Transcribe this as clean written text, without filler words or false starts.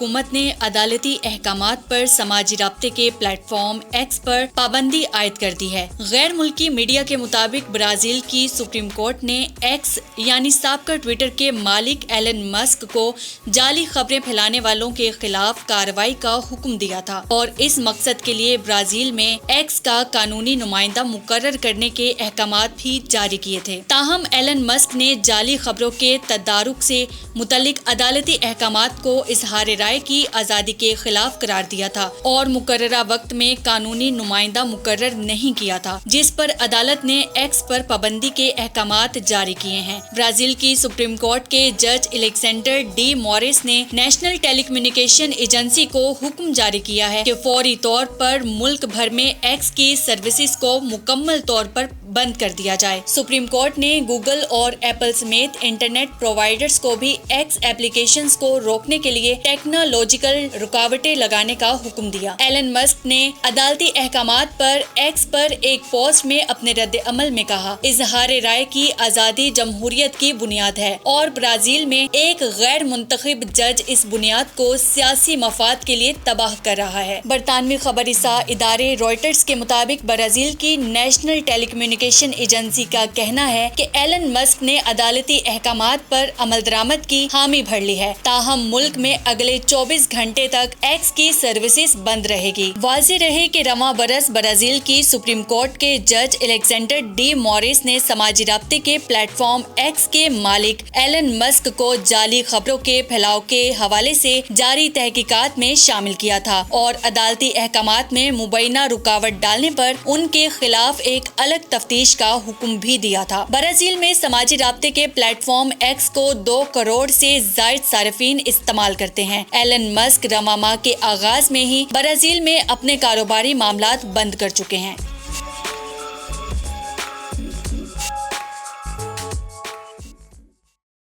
हुकूमत ने अदालती अहकामात पर समाजी राब्ते के प्लेटफॉर्म एक्स पर पाबंदी आयद कर दी है। गैर मुल्की मीडिया के मुताबिक ब्राजील की सुप्रीम कोर्ट ने एक्स यानी साबका ट्विटर के मालिक एलन मस्क को जाली खबरें फैलाने वालों के खिलाफ कार्रवाई का हुक्म दिया था और इस मकसद के लिए ब्राजील में एक्स का कानूनी नुमाइंदा मुकर्रर करने के अहकामात भी जारी किए थे। ताहम एलन मस्क ने जाली खबरों के तदारुक से मुतल्लिक अदालती अहकामात को इजहार राय की आज़ादी के खिलाफ करार दिया था और मुकर्ररा वक्त में कानूनी नुमाइंदा मुकर्रर नहीं किया था, जिस पर अदालत ने एक्स पर पाबंदी के अहकामात जारी किए हैं। ब्राजील की सुप्रीम कोर्ट के जज एलेक्जेंडर डी मोरेस ने नेशनल टेलीकम्युनिकेशन एजेंसी को हुक्म जारी किया है कि फौरी तौर पर मुल्क भर में एक्स की सर्विसेज को मुकम्मल तौर पर बंद कर दिया जाए। सुप्रीम कोर्ट ने गूगल और एप्पल समेत इंटरनेट प्रोवाइडर्स को भी एक्स एप्लीकेशंस को रोकने के लिए टेक्नोलॉजिकल रुकावटें लगाने का हुक्म दिया। एलन मस्क ने अदालती अहकामात पर एक्स पर एक पोस्ट में अपने रद्द अमल में कहा, इजहार राय की आज़ादी जमहूरियत की बुनियाद है और ब्राजील में एक गैर मुंतखब जज इस बुनियाद को सियासी मफाद के लिए तबाह कर रहा है। बरतानवी खबरसा इदारे रॉयटर्स के मुताबिक ब्राजील की नेशनल टेलीकम्युनिकेशन एजेंसी का कहना है कि एलन मस्क ने अदालती अहकामात पर अमल दरामद की हामी भर ली है। ताहम मुल्क में अगले 24 घंटे तक एक्स की सर्विसेज बंद रहेगी। वाज़ेह रहे कि रवां बरस ब्राजील की सुप्रीम कोर्ट के जज एलेक्जेंडर डी मोरेस ने समाजी राब्ते के प्लेटफॉर्म एक्स के मालिक एलन मस्क को जाली खबरों के फैलाव के हवाले से जारी तहकीकात में शामिल किया था और अदालती अहकामात में मुबैना रुकावट डालने पर उनके खिलाफ एक अलग तफ्तीश का हुक्म भी दिया था। ब्राजील में समाजी राब्ते के प्लेटफॉर्म एक्स को 2 करोड़ से जायद सार्फिन इस्तेमाल करते हैं। एलन मस्क रवां माह के आगाज में ही ब्राजील में अपने कारोबारी मामलात बंद कर चुके हैं।